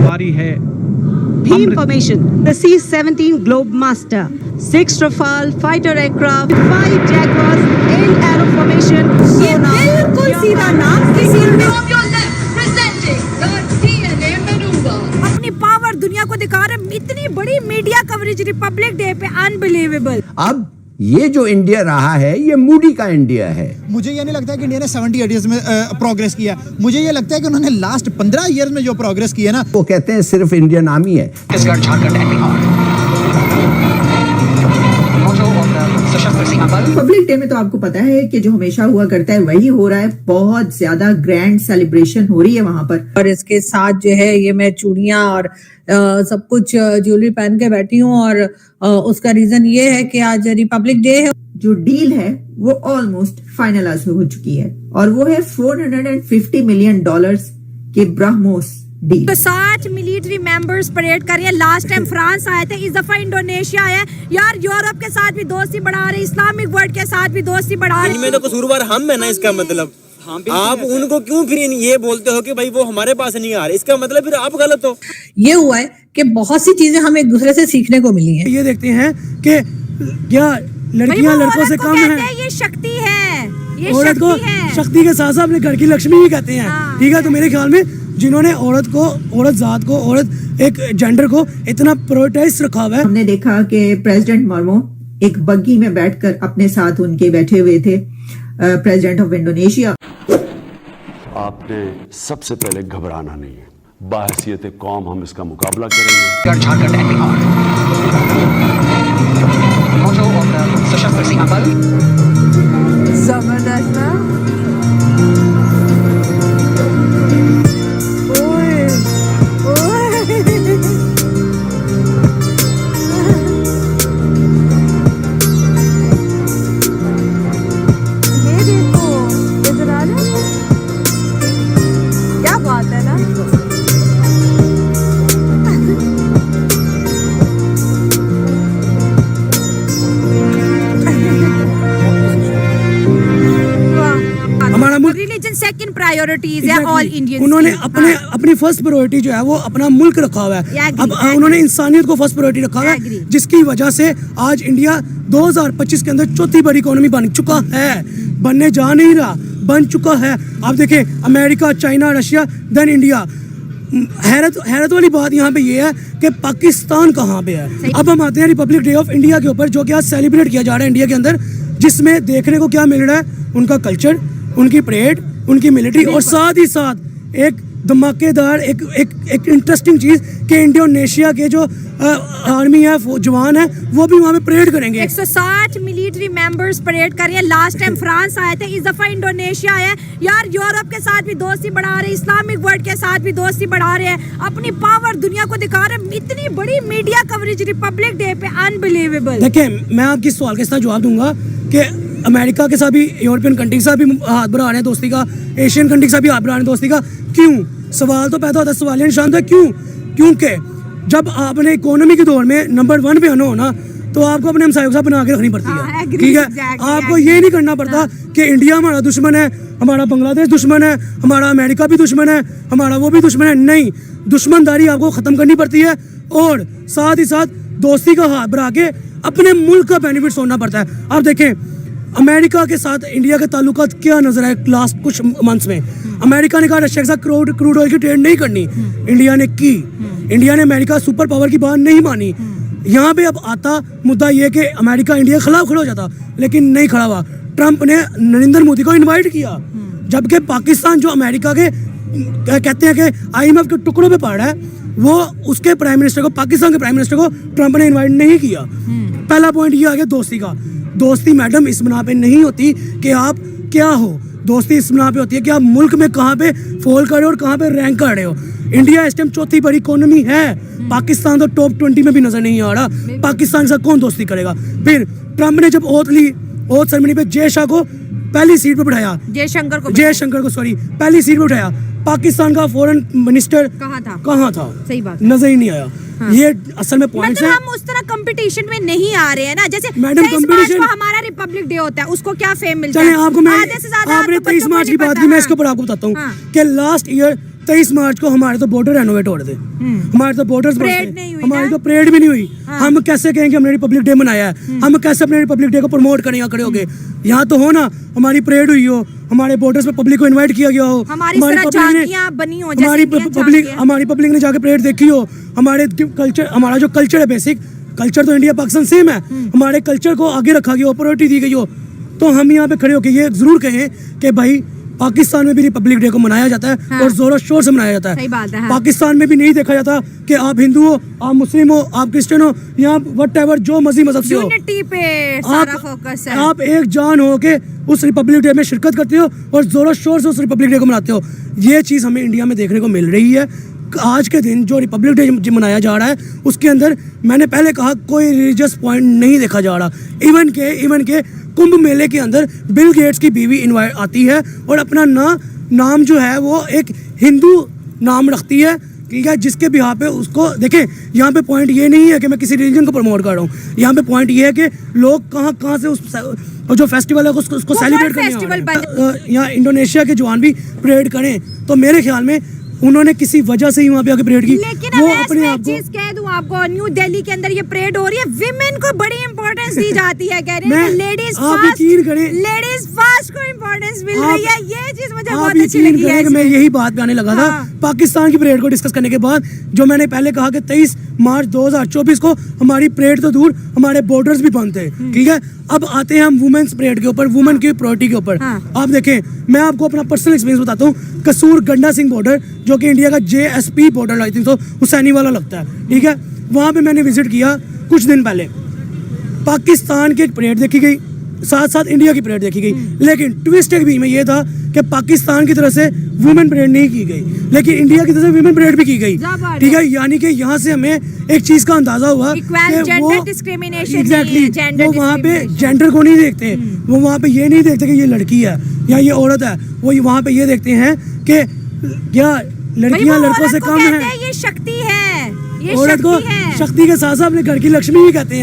बारी है Key information: the C-17 Globemaster, 6 Rafale fighter aircraft, 5 Jaguars in aero formation. ये बिल्कुल सीधा नाम किसी ने अपनी पावर दुनिया को दिखा रहे। इतनी बड़ी मीडिया कवरेज रिपब्लिक डे पे, अनबिलीवेबल। अब ये जो इंडिया रहा है ये मूडी का इंडिया है। मुझे ये नहीं लगता कि इंडिया ने 70 इयर्स में प्रोग्रेस किया। मुझे ये लगता है कि उन्होंने लास्ट 15 इयर्स में जो प्रोग्रेस की है ना, वो कहते हैं सिर्फ इंडियन आर्मी है। रिपब्लिक डे में तो आपको पता है कि जो हमेशा हुआ करता है वही हो रहा है। बहुत ज्यादा ग्रैंड सेलिब्रेशन हो रही है वहां पर। और इसके साथ जो है ये मैं चूड़ियां और सब कुछ ज्वेलरी पहन के बैठी हूँ और उसका रीजन ये है कि आज रिपब्लिक डे है। जो डील है वो ऑलमोस्ट फाइनलाइज हो चुकी है और वो है $450 मिलियन के ब्रह्मोस डील। तो 60 मिलिट्री मेंबर्स परेड कर रहे हैं। लास्ट टाइम फ्रांस आए थे, इस दफा इंडोनेशिया आया। यार यूरोप के साथ भी दोस्ती बढ़ा रहे, इस्लामिक वर्ल्ड के साथ भी दोस्ती बढ़ा रहे। इनमें तो कसूरवार हम है ना, इसका मतलब आप उनको क्यों फिर ये बोलते हो कि भाई वो हमारे पास नहीं आ रहे, इसका मतलब फिर आप गलत हो। ये हुआ है कि बहुत सी चीजें हम एक दूसरे से सीखने को मिली हैं। ये देखते हैं कि क्या लड़कियां लड़कों से कम हैं। ये शक्ति है, ये औरत को शक्ति के साथ साथ अपने घर की लक्ष्मी भी कहते हैं। ठीक है, तो मेरे ख्याल में जिन्होंने औरत जात को औरत एक जेंडर को इतना प्रायोरिटाइज रखा हुआ है। हमने देखा कि प्रेसिडेंट मर्मो एक बग्गी में बैठकर अपने साथ उनके बैठे हुए थे प्रेसिडेंट ऑफ इंडोनेशिया। आपने सबसे पहले घबराना नहीं है। बाहसियत कौम हम इसका मुकाबला करेंगे। जबरदस्त ना? सेकंड प्रायोरिटीज है ऑल इंडियंस। उन्होंने अपनी फर्स्ट प्रायोरिटी जो है वो अपना मुल्क रखा हुआ है। अब उन्होंने इंसानियत को फर्स्ट प्रायोरिटी रखा हुआ है, जिसकी वजह से आज इंडिया 2025 के अंदर चौथी बड़ी इकोनॉमी बन चुका है। बनने जा नहीं रहा, बन चुका है। आप देखें America, China, Russia, then India. हैरत वाली बात यहाँ पे ये है कि पाकिस्तान कहाँ पे है। अब हम आते हैं रिपब्लिक डे ऑफ इंडिया के ऊपर, जो कि आज सेलिब्रेट किया जा रहा है इंडिया के अंदर, जिसमें देखने को क्या मिल रहा है, उनका कल्चर, उनकी परेड, उनकी मिलिट्री और साथ ही साथ एक धमाकेदार एक इंटरेस्टिंग चीज कि इंडोनेशिया के जो आर्मी है, जवान है, वो भी वहाँ पे परेड करेंगे। 160 मिलिट्री मेंबर्स परेड कर रहे हैं। लास्ट टाइम फ्रांस आए थे, इस दफा इंडोनेशिया आया। यार यूरोप के साथ भी दोस्ती बढ़ा रहे, इस्लामिक वर्ल्ड के साथ भी दोस्ती बढ़ा रहे हैं, अपनी पावर दुनिया को दिखा रहे। इतनी बड़ी मीडिया कवरेज रिपब्लिक डे पे, अनबिलीवेबल। देखिए, मैं आपकी सवाल के साथ जवाब दूंगा कि अमेरिका के साथ भी, यूरोपियन कंट्री के साथ भी हाथ बढ़ा रहे हैं दोस्ती का, एशियन कंट्री के साथ भी हाथ बढ़ा रहे हैं दोस्ती का। क्यों? सवाल तो पैदा होता है, सवाल निशान तो है क्यों? क्योंकि जब आपने इकोनॉमी के दौर में नंबर 1 पे आना हो ना, तो आपको अपने हमसायों के साथ बना के रखनी पड़ती है। ठीक है, आपको ये नहीं करना पड़ता कि इंडिया हमारा दुश्मन है, हमारा बांग्लादेश दुश्मन है, हमारा अमेरिका भी दुश्मन है, हमारा वो भी दुश्मन है। नहीं, दुश्मनदारी आपको खत्म करनी पड़ती है और साथ ही साथ दोस्ती का हाथ बढ़ा के अपने मुल्क का बेनिफिट सोचना पड़ता है। आप देखें अमेरिका के साथ इंडिया के ताल्लुकात क्या नजर आए लास्ट कुछ मंथ्स में। अमेरिका ने कहा रशिया के साथ क्रूड ऑयल की ट्रेड नहीं करनी, इंडिया ने की। इंडिया ने अमेरिका सुपर पावर की बात नहीं मानी। यहाँ पे अब आता मुद्दा ये कि अमेरिका इंडिया के खिलाफ खड़ा हो जाता, लेकिन नहीं खड़ा हुआ। ट्रंप ने नरेंद्र मोदी को इनवाइट किया, जबकि पाकिस्तान जो अमेरिका के कहते हैं कि IMF के टुकड़ों पे पड़ रहा है, वो उसके प्राइम मिनिस्टर को, पाकिस्तान के प्राइम मिनिस्टर को ट्रंप ने इन्वाइट नहीं किया। पहला पॉइंट ये आ गया दोस्ती का। दोस्ती मैडम इस बना पे नहीं होती कि आप क्या हो, दोस्ती इस बना पे होती है कि आप मुल्क में कहाँ पे फॉल कर रहे हो और कहाँ पे रैंक कर रहे हो। इंडिया इस टाइम चौथी बड़ी इकोनॉमी है, पाकिस्तान तो टॉप 20 में भी नजर नहीं आ रहा। पाकिस्तान से कौन दोस्ती करेगा? फिर ट्रंप ने जब ओथ ली, ओथ सेरेमनी पे जय शाह को पहली सीट पे बिठाया, जयशंकर को सॉरी पहली सीट पे बिठाया। पाकिस्तान का फॉरेन मिनिस्टर कहाँ था? सही बात, नजर ही नहीं आया। हाँ। ये असल में पॉइंट मतलब हम उस तरह कंपटीशन में नहीं आ रहे हैं ना। जैसे मैडम कंपटीशन हमारा रिपब्लिक डे होता है, उसको क्या फेम मिलता है? है? आपको मैं आपने 23 मार्च की बात की, मैं इसके ऊपर आपको बताता हूँ कि लास्ट ईयर 23 मार्च को हमारे तो बॉर्डर रेनोवेट हो रहे थे, हमारे तो बॉर्डर्स परेड नहीं हुई हमारी ना? तो परेड भी नहीं हुई। हम कैसे कहें कि हमने रिपब्लिक डे मनाया है? हम कैसे अपने रिपब्लिक डे को प्रमोट करें यहाँ खड़े होके? यहाँ तो हो ना, हमारी परेड हुई हो, हमारे बॉर्डर्स पे पब्लिक को इनवाइट किया गया हो, हमारी झांकियां बनी हो, जैसे हमारी इंडियन पब्लिक झांकियां। हमारी पब्लिक ने जाके परेड देखी हो, हमारे कल्चर, हमारा जो कल्चर है, बेसिक कल्चर तो इंडिया पाकिस्तान सेम है, हमारे कल्चर को आगे रखा गया हो, प्रायोरिटी दी गई हो, तो हम यहाँ पे खड़े होके ये जरूर कहें कि भाई पाकिस्तान में भी रिपब्लिक डे को मनाया जाता है, हाँ। और जोरों शोर से मनाया जाता है। सही बात है, हाँ। पाकिस्तान में भी नहीं देखा जाता कि आप हिंदू हो, आप मुस्लिम हो, आप क्रिश्चियन हो, या व्हाटएवर जो मर्जी मजहब से हो, यूनिटी पे सारा फोकस है। आप एक जान हो के उस रिपब्लिक डे में शिरकत करते हो और जोरों शोर से उस रिपब्लिक डे को मनाते हो। ये चीज़ हमें इंडिया में देखने को मिल रही है। आज के दिन जो रिपब्लिक डे जो मनाया जा रहा है, उसके अंदर मैंने पहले कहा कोई रिलीजियस पॉइंट नहीं देखा जा रहा। इवन के कुंभ मेले के अंदर बिल गेट्स की बीवी इनवाइट आती है और अपना नाम जो है वो एक हिंदू नाम रखती है, ठीक है, जिसके बिहार पे उसको देखें। यहाँ पे पॉइंट ये नहीं है कि मैं किसी रिलीजन को प्रमोट कर रहा हूँ, यहाँ पे पॉइंट ये है कि लोग कहाँ से उस जो फेस्टिवल है उसको सेलिब्रेट करने। यहाँ इंडोनेशिया के जवान भी परेड करें तो मेरे ख्याल में उन्होंने किसी वजह से ही वहाँ पे आके परेड की। लेकिन वो मैं अपने आप एक चीज कह दूं आपको, न्यू दिल्ली के अंदर ये परेड हो रही है, विमेन को बड़ी इंपॉर्टेंस दी जाती है। कह रहे हैं लेडीज फर्स्ट को इंपॉर्टेंस मिल रही है। ये चीज मुझे बहुत अच्छी लगी है। मैं यही बात पे आने लगा था। हाँ। पाकिस्तान की परेड को डिस्कस करने के बाद जो मैंने पहले कहा कि 23 मार्च 2024 को हमारी परेड तो दूर, हमारे बॉर्डर्स भी बंद थे, ठीक है। अब आते हैं हम वुमेन्स परेड के ऊपर, वुमेन की प्रायोरिटी के ऊपर। आप देखें, मैं आपको अपना पर्सनल एक्सपीरियंस बताता हूँ। कसूर गंडा सिंह बॉर्डर, जो कि इंडिया का JSP border I think Hussainiwala लगता है, ठीक है, वहाँ पे मैंने विजिट किया कुछ दिन पहले। पाकिस्तान की एक परेड देखी गई, साथ साथ इंडिया की परेड देखी गई, लेकिन ट्विस्ट एक भी में ये था कि पाकिस्तान की तरफ से वुमेन परेड नहीं की गई, लेकिन इंडिया की तरफ से वुमेन परेड भी की गई, ठीक है। यानी कि यहाँ से हमें एक चीज का अंदाजा हुआ कि वो एग्जैक्टली वो वहाँ पे जेंडर को नहीं देखते, वो वहाँ पे ये नहीं देखते कि ये लड़की है या ये औरत है, वो वहाँ पे ये देखते हैं कि क्या लड़कियाँ लड़कों से कम है। ये शक्ति है, ये औरत को शक्ति है। शक्ति के साथ साथ अपने घर की लक्ष्मी भी कहते हैं।